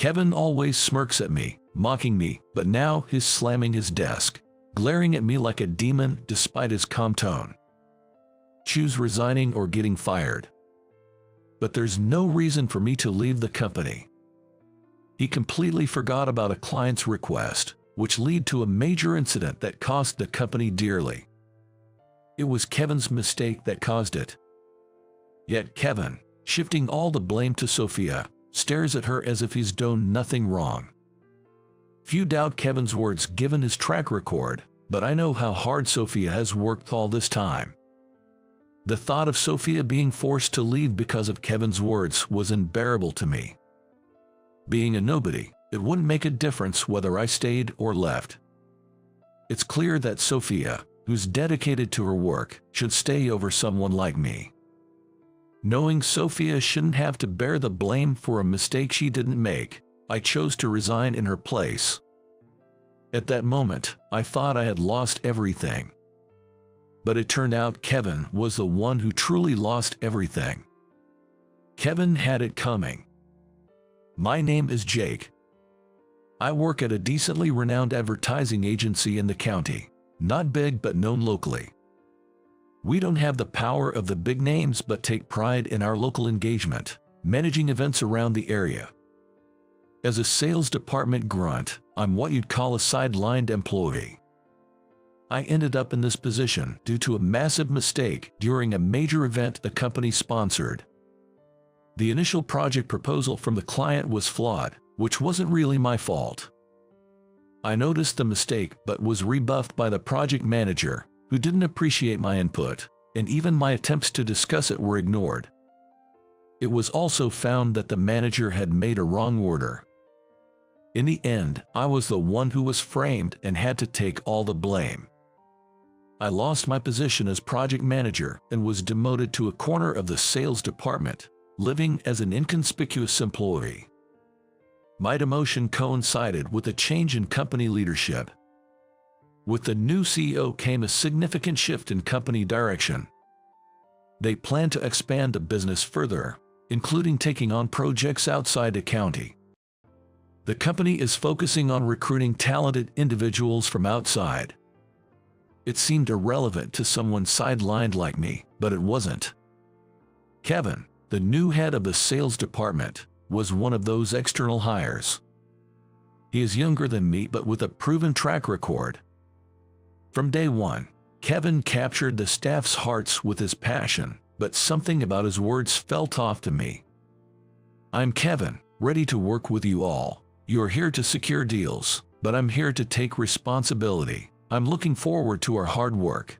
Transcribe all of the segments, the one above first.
Kevin always smirks at me, mocking me, but now he's slamming his desk, glaring at me like a demon despite his calm tone. Choose resigning or getting fired. But there's no reason for me to leave the company. He completely forgot about a client's request, which led to a major incident that cost the company dearly. It was Kevin's mistake that caused it. Yet Kevin, shifting all the blame to Sophia, stares at her as if he's done nothing wrong. Few doubt Kevin's words given his track record, but I know how hard Sophia has worked all this time. The thought of Sophia being forced to leave because of Kevin's words was unbearable to me. Being a nobody, it wouldn't make a difference whether I stayed or left. It's clear that Sophia, who's dedicated to her work, should stay over someone like me. Knowing Sophia shouldn't have to bear the blame for a mistake she didn't make, I chose to resign in her place. At that moment, I thought I had lost everything. But it turned out Kevin was the one who truly lost everything. Kevin had it coming. My name is Jake. I work at a decently renowned advertising agency in the county, not big but known locally. We don't have the power of the big names but take pride in our local engagement, managing events around the area. As a sales department grunt, I'm what you'd call a sidelined employee. I ended up in this position due to a massive mistake during a major event the company sponsored. The initial project proposal from the client was flawed, which wasn't really my fault. I noticed the mistake but was rebuffed by the project manager, who didn't appreciate my input, and even my attempts to discuss it were ignored. It was also found that the manager had made a wrong order. In the end, I was the one who was framed and had to take all the blame. I lost my position as project manager and was demoted to a corner of the sales department, living as an inconspicuous employee. My demotion coincided with a change in company leadership. With the new CEO came a significant shift in company direction. They plan to expand the business further, including taking on projects outside the county. The company is focusing on recruiting talented individuals from outside. It seemed irrelevant to someone sidelined like me, but it wasn't. Kevin, the new head of the sales department, was one of those external hires. He is younger than me but with a proven track record. From day one, Kevin captured the staff's hearts with his passion, but something about his words felt off to me. I'm Kevin, ready to work with you all. You're here to secure deals, but I'm here to take responsibility. I'm looking forward to our hard work.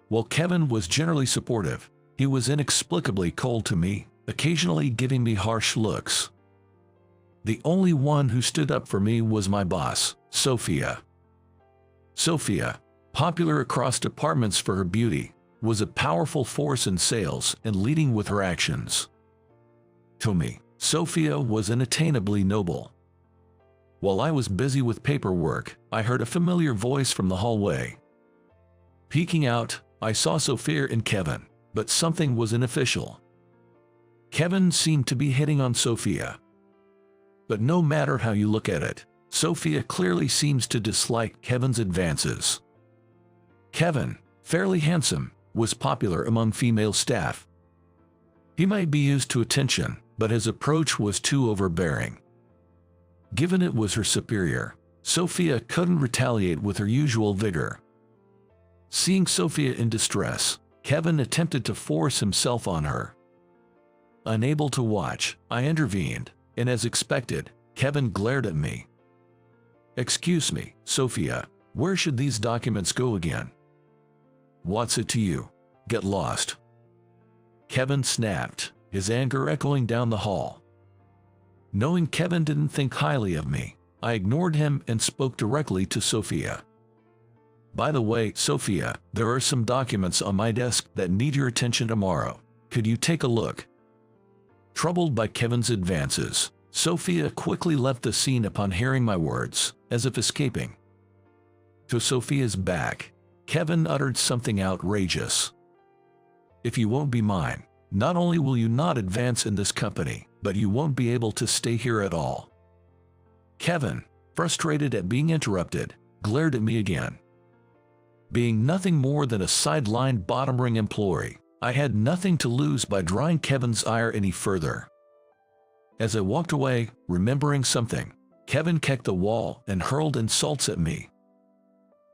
While Kevin was generally supportive, he was inexplicably cold to me, occasionally giving me harsh looks. The only one who stood up for me was my boss, Sophia. Sophia, popular across departments for her beauty, was a powerful force in sales and leading with her actions. To me, Sophia was unattainably noble. While I was busy with paperwork, I heard a familiar voice from the hallway. Peeking out, I saw Sophia and Kevin, but something was unofficial. Kevin seemed to be hitting on Sophia. But no matter how you look at it, Sophia clearly seems to dislike Kevin's advances. Kevin, fairly handsome, was popular among female staff. He might be used to attention, but his approach was too overbearing. Given it was her superior, Sophia couldn't retaliate with her usual vigor. Seeing Sophia in distress, Kevin attempted to force himself on her. Unable to watch, I intervened, and as expected, Kevin glared at me. "Excuse me, Sophia, where should these documents go again?" "What's it to you? Get lost." Kevin snapped, his anger echoing down the hall. Knowing Kevin didn't think highly of me, I ignored him and spoke directly to Sophia. "By the way, Sophia, there are some documents on my desk that need your attention tomorrow. Could you take a look?" Troubled by Kevin's advances, Sophia quickly left the scene upon hearing my words, as if escaping. To Sophia's back, Kevin uttered something outrageous. "If you won't be mine, not only will you not advance in this company, but you won't be able to stay here at all. Kevin, frustrated at being interrupted, glared at me again. Being nothing more than a sidelined bottom-ring employee, I had nothing to lose by drawing Kevin's ire any further. As I walked away, remembering something, Kevin kicked the wall and hurled insults at me.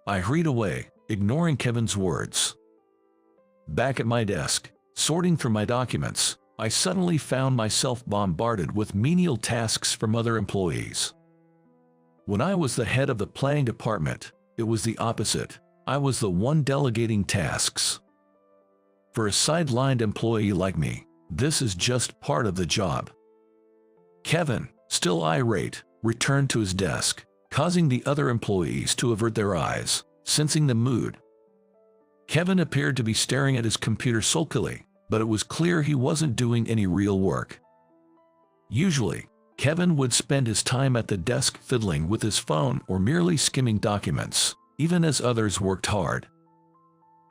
I hurried away, ignoring Kevin's words. Back at my desk, sorting through my documents, I suddenly found myself bombarded with menial tasks from other employees. When I was the head of the planning department, it was the opposite. I was the one delegating tasks. For a sidelined employee like me, this is just part of the job. Kevin, still irate, returned to his desk, causing the other employees to avert their eyes, sensing the mood. Kevin appeared to be staring at his computer sulkily, but it was clear he wasn't doing any real work. Usually, Kevin would spend his time at the desk fiddling with his phone or merely skimming documents, even as others worked hard.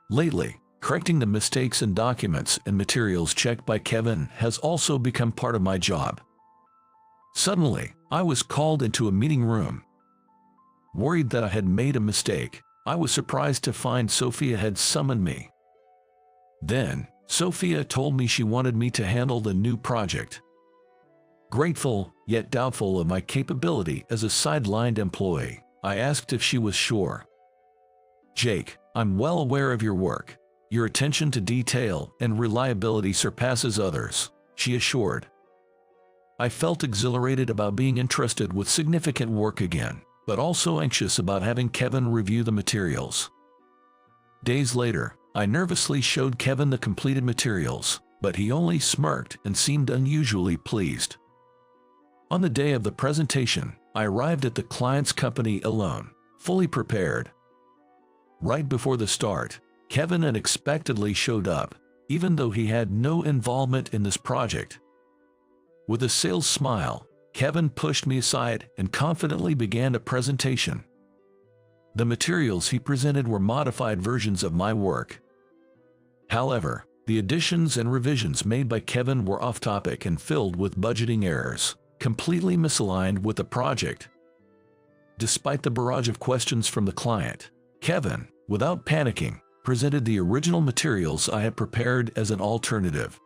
Lately, correcting the mistakes in documents and materials checked by Kevin has also become part of my job. Suddenly, I was called into a meeting room. Worried that I had made a mistake, I was surprised to find Sophia had summoned me. Then, Sophia told me she wanted me to handle the new project. Grateful, yet doubtful of my capability as a sidelined employee, I asked if she was sure. "Jake, I'm well aware of your work. Your attention to detail and reliability surpasses others," she assured. I felt exhilarated about being entrusted with significant work again, but also anxious about having Kevin review the materials. Days later, I nervously showed Kevin the completed materials, but he only smirked and seemed unusually pleased. On the day of the presentation, I arrived at the client's company alone, fully prepared. Right before the start, Kevin unexpectedly showed up, even though he had no involvement in this project. With a sales smile, Kevin pushed me aside and confidently began a presentation. The materials he presented were modified versions of my work. However, the additions and revisions made by Kevin were off-topic and filled with budgeting errors, completely misaligned with the project. Despite the barrage of questions from the client, Kevin, without panicking, presented the original materials I had prepared as an alternative.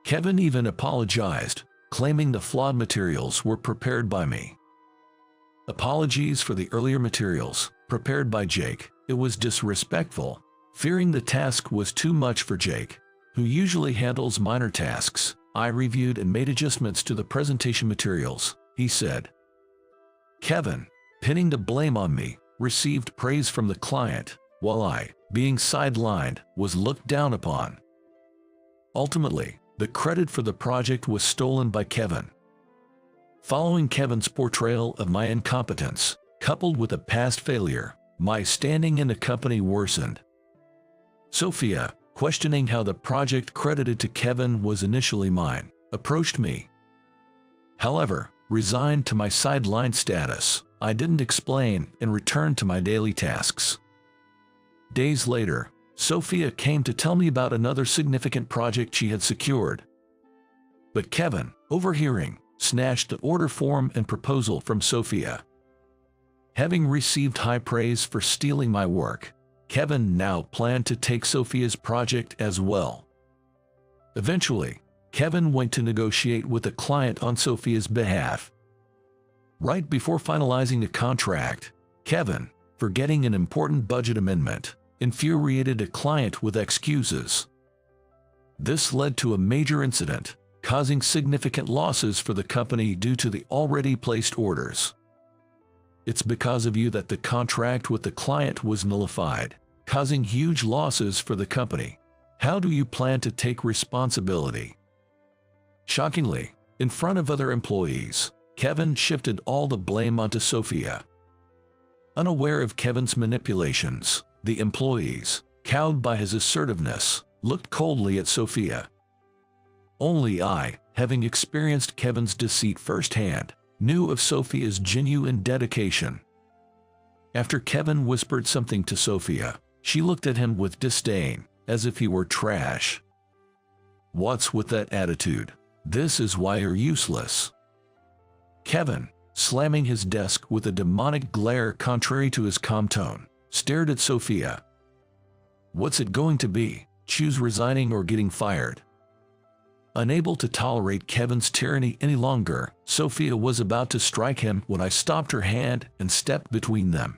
Kevin even apologized, claiming the flawed materials were prepared by me. Apologies for the earlier materials, prepared by Jake. It was disrespectful. Fearing the task was too much for Jake, who usually handles minor tasks, I reviewed and made adjustments to the presentation materials, he said. Kevin, pinning the blame on me, received praise from the client, while I, being sidelined, was looked down upon. Ultimately, the credit for the project was stolen by Kevin. Following Kevin's portrayal of my incompetence, coupled with a past failure, my standing in the company worsened. Sophia, questioning how the project credited to Kevin was initially mine, approached me. However, resigned to my sidelined status, I didn't explain and returned to my daily tasks. Days later, Sophia came to tell me about another significant project she had secured. But Kevin, overhearing, snatched the order form and proposal from Sophia. Having received high praise for stealing my work, Kevin now planned to take Sophia's project as well. Eventually, Kevin went to negotiate with the client on Sophia's behalf. Right before finalizing the contract, Kevin, forgetting an important budget amendment, infuriated a client with excuses. This led to a major incident, causing significant losses for the company due to the already placed orders. It's because of you that the contract with the client was nullified, causing huge losses for the company. How do you plan to take responsibility? Shockingly, in front of other employees, Kevin shifted all the blame onto Sophia. Unaware of Kevin's manipulations, the employees, cowed by his assertiveness, looked coldly at Sophia. Only I, having experienced Kevin's deceit firsthand, knew of Sophia's genuine dedication. After Kevin whispered something to Sophia, she looked at him with disdain, as if he were trash. "What's with that attitude? This is why you're useless." Kevin, slamming his desk with a demonic glare contrary to his calm tone, stared at Sophia. What's it going to be? Choose resigning or getting fired. Unable to tolerate Kevin's tyranny any longer, Sophia was about to strike him when I stopped her hand and stepped between them.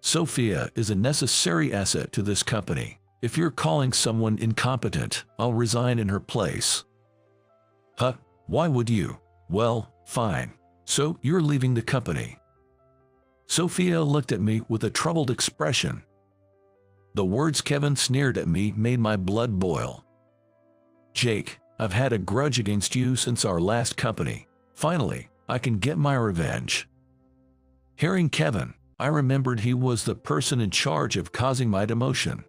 Sophia is a necessary asset to this company. If you're calling someone incompetent, I'll resign in her place. Huh? Why would you? Well, fine. So you're leaving the company. Sophia looked at me with a troubled expression. The words Kevin sneered at me made my blood boil. Jake, I've had a grudge against you since our last company. Finally, I can get my revenge. Hearing Kevin, I remembered he was the person in charge of causing my demotion.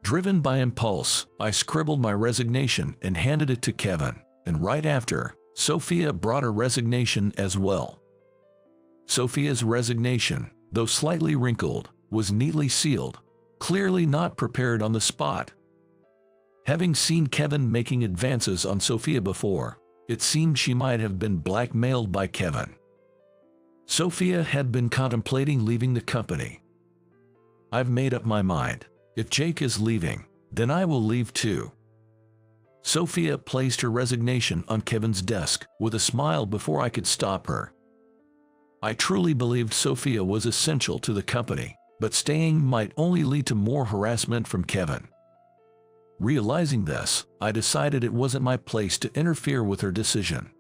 Driven by impulse, I scribbled my resignation and handed it to Kevin, and right after, Sophia brought her resignation as well. Sophia's resignation, though slightly wrinkled, was neatly sealed, clearly not prepared on the spot. Having seen Kevin making advances on Sophia before, it seemed she might have been blackmailed by Kevin. Sophia had been contemplating leaving the company. I've made up my mind. If Jake is leaving, then I will leave too. Sophia placed her resignation on Kevin's desk with a smile before I could stop her. I truly believed Sophia was essential to the company, but staying might only lead to more harassment from Kevin. Realizing this, I decided it wasn't my place to interfere with her decision.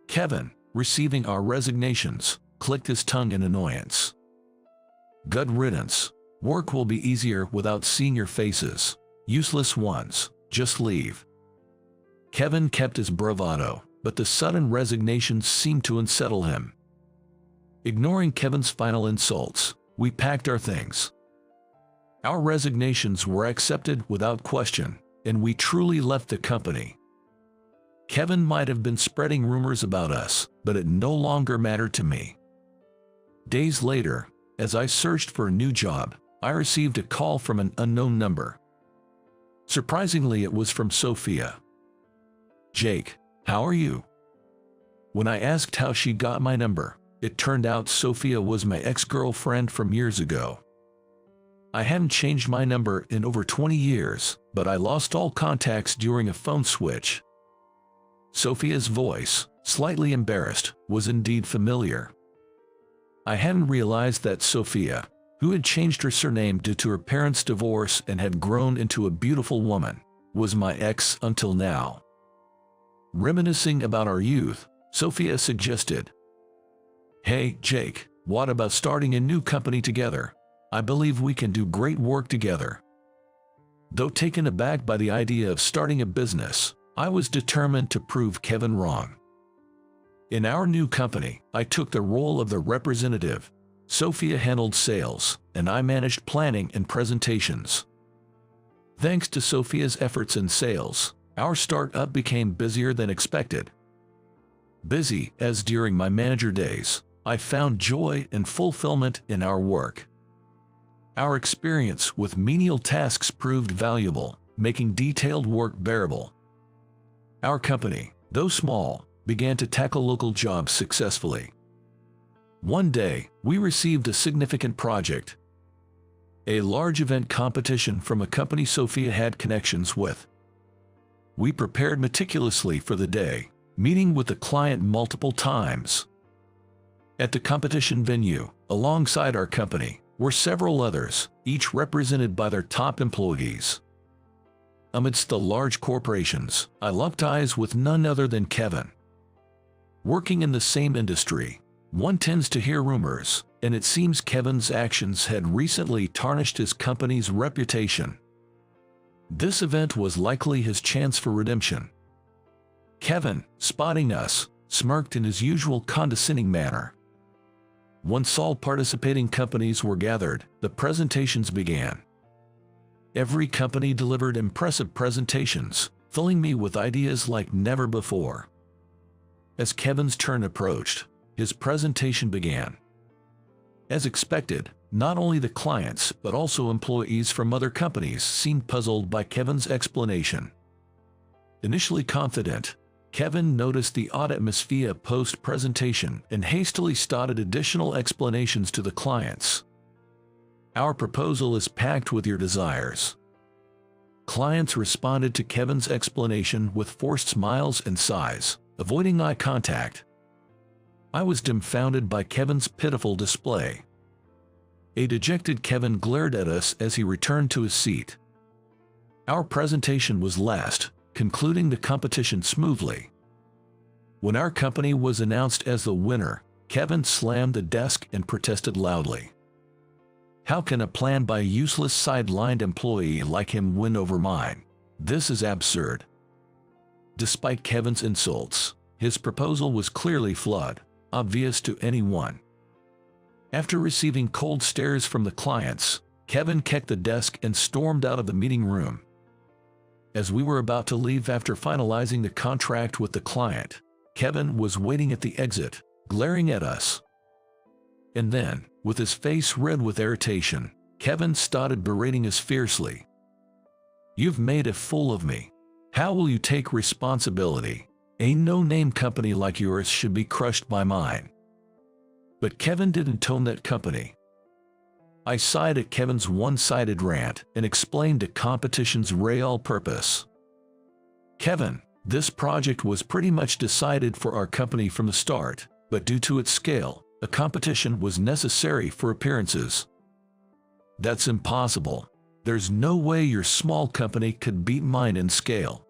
Kevin, receiving our resignations, clicked his tongue in annoyance. Good riddance. Work will be easier without seeing your faces. Useless ones, just leave. Kevin kept his bravado, but the sudden resignation seemed to unsettle him. Ignoring Kevin's final insults, we packed our things. Our resignations were accepted without question, and we truly left the company. Kevin might have been spreading rumors about us, but it no longer mattered to me. Days later, as I searched for a new job, I received a call from an unknown number. Surprisingly, it was from Sophia. Jake, how are you? When I asked how she got my number, it turned out Sophia was my ex-girlfriend from years ago. I hadn't changed my number in over 20 years, but I lost all contacts during a phone switch. Sophia's voice, slightly embarrassed, was indeed familiar. I hadn't realized that Sophia, who had changed her surname due to her parents' divorce and had grown into a beautiful woman, was my ex until now. Reminiscing about our youth, Sophia suggested, "Hey, Jake, what about starting a new company together? I believe we can do great work together." Though taken aback by the idea of starting a business, I was determined to prove Kevin wrong. In our new company, I took the role of the representative. Sophia handled sales, and I managed planning and presentations. Thanks to Sophia's efforts in sales, our startup became busier than expected. Busy as during my manager days, I found joy and fulfillment in our work. Our experience with menial tasks proved valuable, making detailed work bearable. Our company, though small, began to tackle local jobs successfully. One day, we received a significant project, a large event competition from a company Sophia had connections with. We prepared meticulously for the day, meeting with the client multiple times. At the competition venue, alongside our company, were several others, each represented by their top employees. Amidst the large corporations, I locked eyes with none other than Kevin. Working in the same industry, one tends to hear rumors, and it seems Kevin's actions had recently tarnished his company's reputation. This event was likely his chance for redemption. Kevin, spotting us, smirked in his usual condescending manner. Once all participating companies were gathered, the presentations began. Every company delivered impressive presentations, filling me with ideas like never before. As Kevin's turn approached, his presentation began. As expected, not only the clients but also employees from other companies seemed puzzled by Kevin's explanation. Initially confident, Kevin noticed the odd atmosphere post-presentation and hastily started additional explanations to the clients. Our proposal is packed with your desires. Clients responded to Kevin's explanation with forced smiles and sighs, avoiding eye contact. I was dumbfounded by Kevin's pitiful display. A dejected Kevin glared at us as he returned to his seat. Our presentation was last, concluding the competition smoothly. When our company was announced as the winner, Kevin slammed the desk and protested loudly. How can a plan by a useless sidelined employee like him win over mine? This is absurd. Despite Kevin's insults, his proposal was clearly flawed, obvious to anyone. After receiving cold stares from the clients, Kevin kicked the desk and stormed out of the meeting room. As we were about to leave after finalizing the contract with the client, Kevin was waiting at the exit, glaring at us. And then, with his face red with irritation, Kevin started berating us fiercely. "You've made a fool of me. How will you take responsibility? A no-name company like yours should be crushed by mine." But Kevin didn't tone that company. I sighed at Kevin's one-sided rant and explained the competition's real purpose. "Kevin, this project was pretty much decided for our company from the start, but due to its scale, a competition was necessary for appearances." "That's impossible. There's no way your small company could beat mine in scale.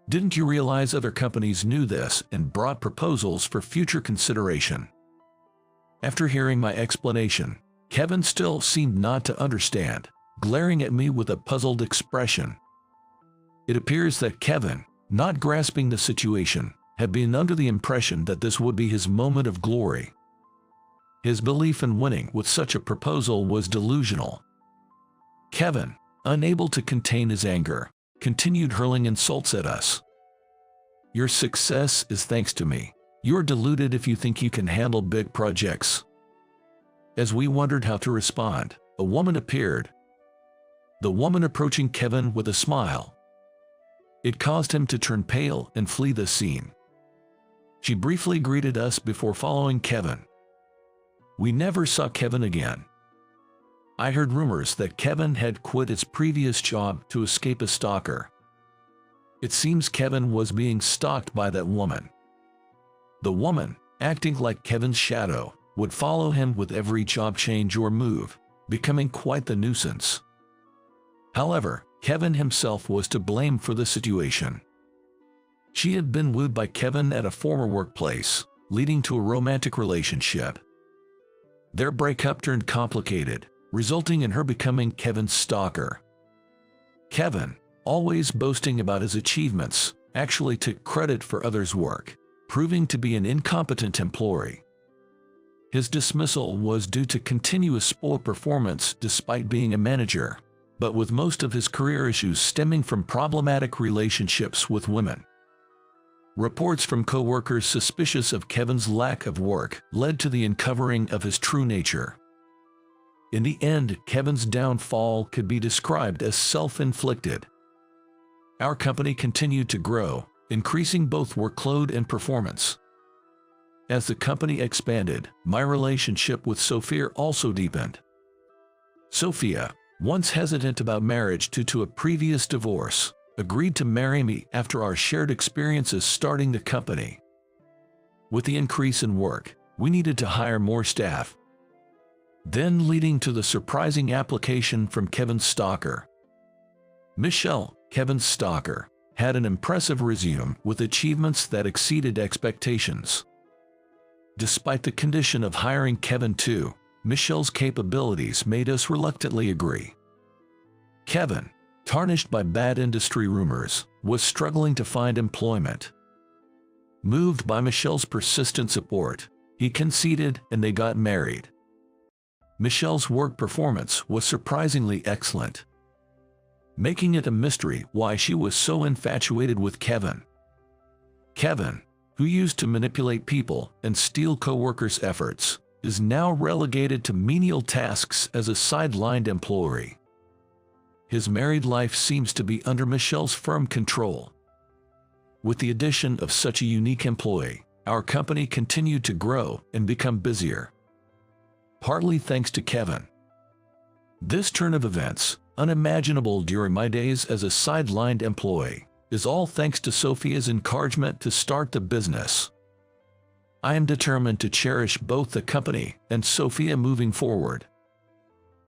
Didn't you realize other companies knew this and brought proposals for future consideration?" After hearing my explanation, Kevin still seemed not to understand, glaring at me with a puzzled expression. It appears that Kevin, not grasping the situation, had been under the impression that this would be his moment of glory. His belief in winning with such a proposal was delusional. Kevin, unable to contain his anger, continued hurling insults at us. "Your success is thanks to me. You're deluded if you think you can handle big projects." As we wondered how to respond, a woman appeared. The woman approaching Kevin with a smile. It caused him to turn pale and flee the scene. She briefly greeted us before following Kevin. We never saw Kevin again. I heard rumors that Kevin had quit his previous job to escape a stalker. It seems Kevin was being stalked by that woman. The woman, acting like Kevin's shadow, would follow him with every job change or move, becoming quite the nuisance. However, Kevin himself was to blame for the situation. She had been wooed by Kevin at a former workplace, leading to a romantic relationship. Their breakup turned complicated, resulting in her becoming Kevin's stalker. Kevin, always boasting about his achievements, actually took credit for others' work, proving to be an incompetent employee. His dismissal was due to continuous poor performance despite being a manager, but with most of his career issues stemming from problematic relationships with women. Reports from co-workers suspicious of Kevin's lack of work led to the uncovering of his true nature. In the end, Kevin's downfall could be described as self-inflicted. Our company continued to grow, increasing both workload and performance. As the company expanded, my relationship with Sophia also deepened. Sophia, once hesitant about marriage due to a previous divorce, agreed to marry me after our shared experiences starting the company. With the increase in work, we needed to hire more staff. Then leading to the surprising application from Kevin's stalker. Michelle, Kevin's stalker, had an impressive resume with achievements that exceeded expectations. Despite the condition of hiring Kevin too, Michelle's capabilities made us reluctantly agree. Kevin, tarnished by bad industry rumors, was struggling to find employment. Moved by Michelle's persistent support, he conceded and they got married. Michelle's work performance was surprisingly excellent, making it a mystery why she was so infatuated with Kevin. Kevin, who used to manipulate people and steal co-workers' efforts, is now relegated to menial tasks as a sidelined employee. His married life seems to be under Michelle's firm control. With the addition of such a unique employee, our company continued to grow and become busier. Partly thanks to Kevin. This turn of events, unimaginable during my days as a sidelined employee, is all thanks to Sophia's encouragement to start the business. I am determined to cherish both the company and Sophia moving forward.